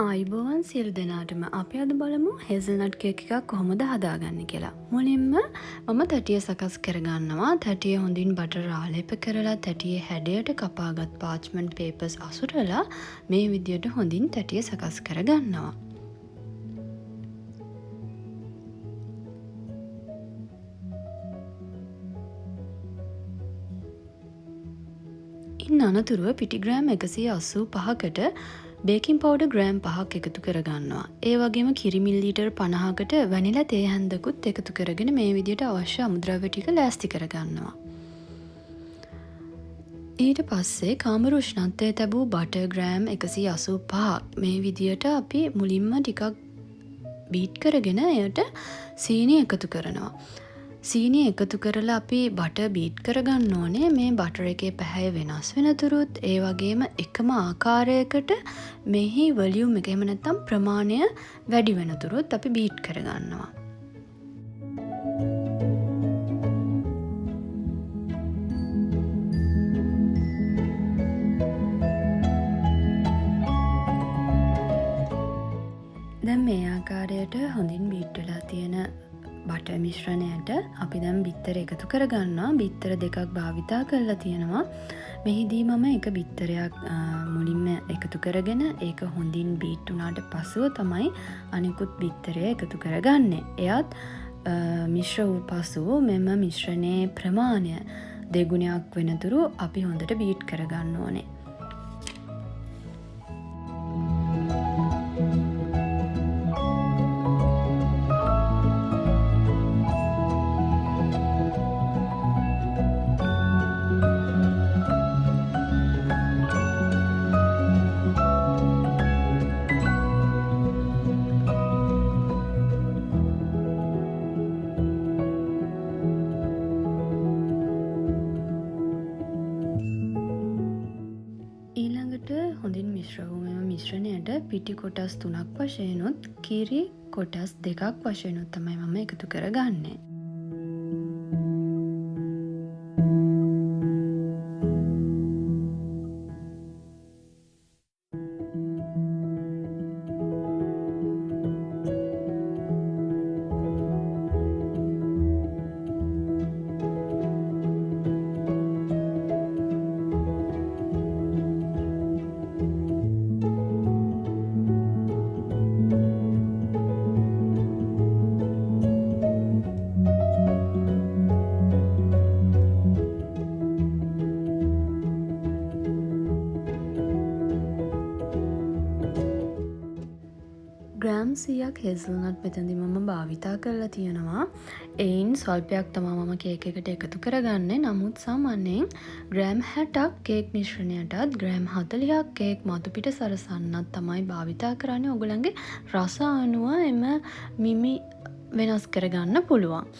ආයිබෝවන් සියලු දෙනාටම අපි අද බලමු හේසල්නට් කේක් එකක් කොහොමද හදාගන්නේ කියලා. මුලින්ම මම තැටිය සකස් කරගන්නවා. තැටිය හොඳින් බටර් ආලේප කරලා තැටියේ හැඩයට කපාගත් පාච්මන්ට් පේපර්ස් අසුරලා මේ විදියට හොඳින් තැටිය සකස් කරගන්නවා. ඉන් අනතුරුව පිටිග්‍රෑම් 185කට බේකින් පවුඩර් ග්‍රෑම් 5ක් එකතු කරගන්නවා. ඒ වගේම කිරි මිලිලීටර් 50කට වැනිලා තේ හැන්දකුත් එකතු කරගෙන මේ විදිහට අවශ්‍ය අමුද්‍රව්‍ය ටික ලෑස්ති කරගන්නවා. ඊට පස්සේ කාමර උෂ්ණත්වයේ තැබූ බටර් ග්‍රෑම් 185 මේ විදිහට අපි මුලින්ම ටිකක් බීට් කරගෙන එයට සීනි එකතු කරනවා. සීනි එකතු කරලා අපි බටර් බීට් කරගන්න ඕනේ. මේ බටර් එකේ පැහැය වෙනස් වෙනතුරුත් ඒ වගේම එකම ආකාරයකට මෙහි වොලියුම් එක එහෙම නැත්නම් ප්‍රමාණය වැඩි වෙනතුරුත් අපි බීට් කරගන්නවා. දැන් මේ ආකාරයට හොඳින් බීට් වෙලා තියෙන බටර් මිශ්‍රණයට අපි දැන් බිත්තර එකතු කරගන්නවා. බිත්තර දෙකක් භාවිතා කරලා තියෙනවා. මෙහිදී මම එක බිත්තරයක් මුලින්ම එකතු කරගෙන ඒක හොඳින් බීට් වුණාට පසුව තමයි අනිකුත් බිත්තරය එකතු කරගන්නේ. එයත් මිශ්‍ර වූ පසු මෙම මිශ්‍රණයේ ප්‍රමාණය දෙගුණයක් වෙනතුරු අපි හොඳට බීට් කරගන්න ඕනේ. හොඳින් මිශ්‍ර වූ මෙම මිශ්‍රණයට පිටි කොටස් 3ක් වශයෙන්ුත් කිරි කොටස් 2ක් වශයෙන්ුත් තමයි මම එකතු කරගන්නේ. ග්‍රෑම් 100ක් හේසල්නට් මෙතනදී මම භාවිතා කරලා තියෙනවා. එයින් ස්වල්පයක් තමයි මම කේක් එකට එකතු කරගන්නේ. නමුත් සාමාන්‍යයෙන් ග්‍රෑම් 60ක් කේක් මිශ්‍රණයටත් ග්‍රෑම් 40ක් කේක් මතු පිට සරසන්නත් තමයි භාවිතා කරන්නේ. ඔයගොල්ලන්ගේ රස අනුව එම මිමි වෙනස් කරගන්න පුළුවන්.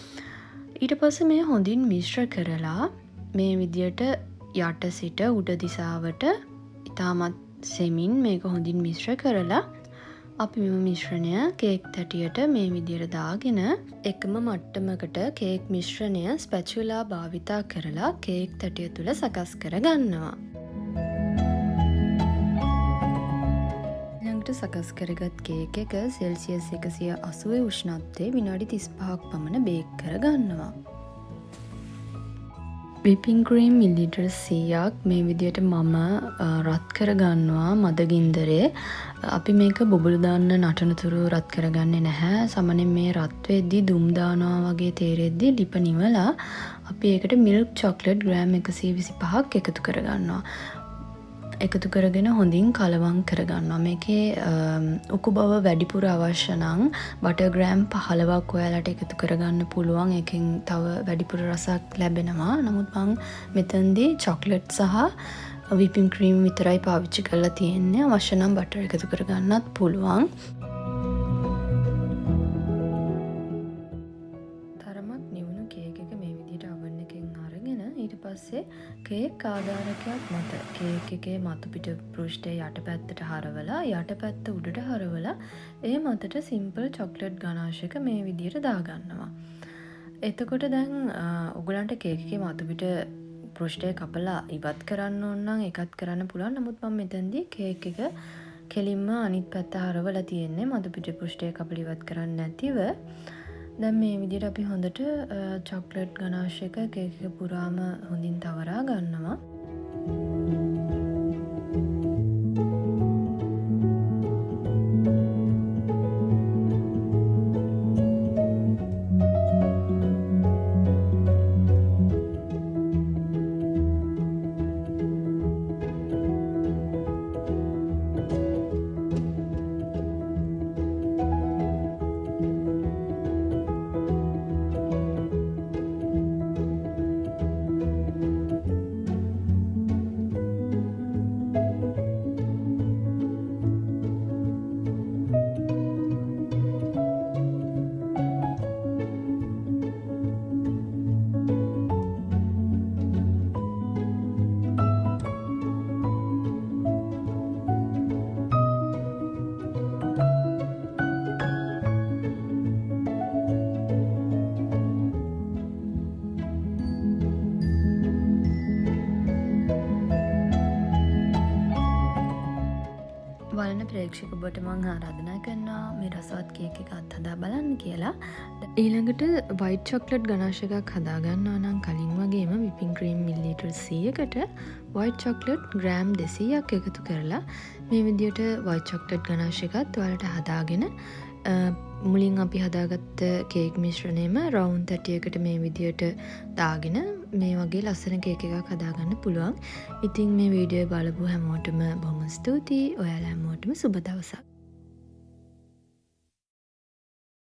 ඊට පස්සේ මේ හොඳින් මිශ්‍ර කරලා මේ විදියට යට සිට උඩ දිශාවට ඉතාමත් සෙමින් මේක හොඳින් මිශ්‍ර කරලා අපි මෙම මිශ්‍රණය කේක් තැටියට මේ විදියට දාගෙන එකම මට්ටමකට කේක් මිශ්‍රණය ස්පැචුලා භාවිතා කරලා කේක් තැටිය තුළ සකස් කරගන්නවා. ඊළඟට සකස් කරගත් කේක් එක සෙල්සියස් 180 උෂ්ණත්වයේ විනාඩි 35ක් පමණ බේක් කරගන්නවා. විපින් ක්‍රීම් මිලිලීටර් 100ක් මේ විදියට මම රත් කරගන්නවා මදගින්දරේ. අපි මේක බුබුලු දාන්න නටනතුරු රත් කරගන්නේ නැහැ. සමහරවිට මේ රත් වෙද්දී දුම් දානවා වගේ තේරෙද්දී ලිප නිවලා අපි ඒකට මිල්ක් චොක්ලට් ග්‍රෑම් 125ක් එකතු කරගන්නවා. එකතු කරගෙන හොඳින් කලවම් කරගන්නවා. මේකේ උකු බව වැඩිපුර අවශ්‍ය නම් බටර් ග්‍රෑම් 15ක් ඔයාලට එකතු කරගන්න පුළුවන්. ඒකෙන් තව වැඩිපුර රසක් ලැබෙනවා. නමුත් මම මෙතනදී චොක්ලට් සහ විපින් ක්‍රීම් විතරයි පාවිච්චි කරලා තියෙන්නේ. අවශ්‍ය නම් බටර් එකතු කරගන්නත් පුළුවන්. තරමක් නිවුණු කේක් එක මේ විදිහට oven එකෙන් අරගෙන ඊට පස්සේ කේක් ආධාරකයක් මත කේක් එකේ මතු පිට පෘෂ්ඨය යටපැත්තට හරවලා යටපැත්ත උඩට හරවලා ඒ මතට සිම්පල් චොක්ලට් ගනාෂ් එක මේ විදිහට දාගන්නවා. එතකොට දැන් ඔයගලන්ට කේක් එකේ මතු පිට පෘෂ්ඨය කපලා ඉවත් කරන්න ඕන නම් ඒකත් කරන්න පුළුවන්. නමුත් මම මෙතනදී කේක් එක කෙලින්ම අනිත් පැත්ත හරවලා තියෙන්නේ මතු පිටි පෘෂ්ඨය කපල ඉවත් කරන්නේ නැතිව. දැන් මේ විදිහට අපි හොඳට චොක්ලට් ගනාෂ් එක කේක් එක පුරාම හොඳින් තවරා ගන්නවා. බලන ප්‍රේක්ෂක ඔබට මං ආරාධනා කරනවා මේ රසවත් කේක් එකක් හදා බලන්න කියලා. ඊළඟට වයිට් චොක්ලට් ගනාෂ් එකක් හදා ගන්නවා නම් කලින් වගේම විපින් ක්‍රීම් මිලිලීටර් 100කට වයිට් චොක්ලට් ග්‍රෑම් 200ක් එකතු කරලා මේ විදිහට වයිට් චොක්ලට් ගනාෂ් එකත් ඔයාලට හදාගෙන මුලින් අපි හදාගත්ත කේක් මිශ්‍රණයම රවුන්ඩ් තැටියකට මේ විදිහට දාගෙන මේ වගේ ලස්සන කේක් එකක් හදාගන්න පුළුවන්. ඉතින් මේ වීඩියෝ බලපු හැමෝටම බොහොම ස්තුතියි. ඔයාලා හැමෝටම සුබ දවසක්.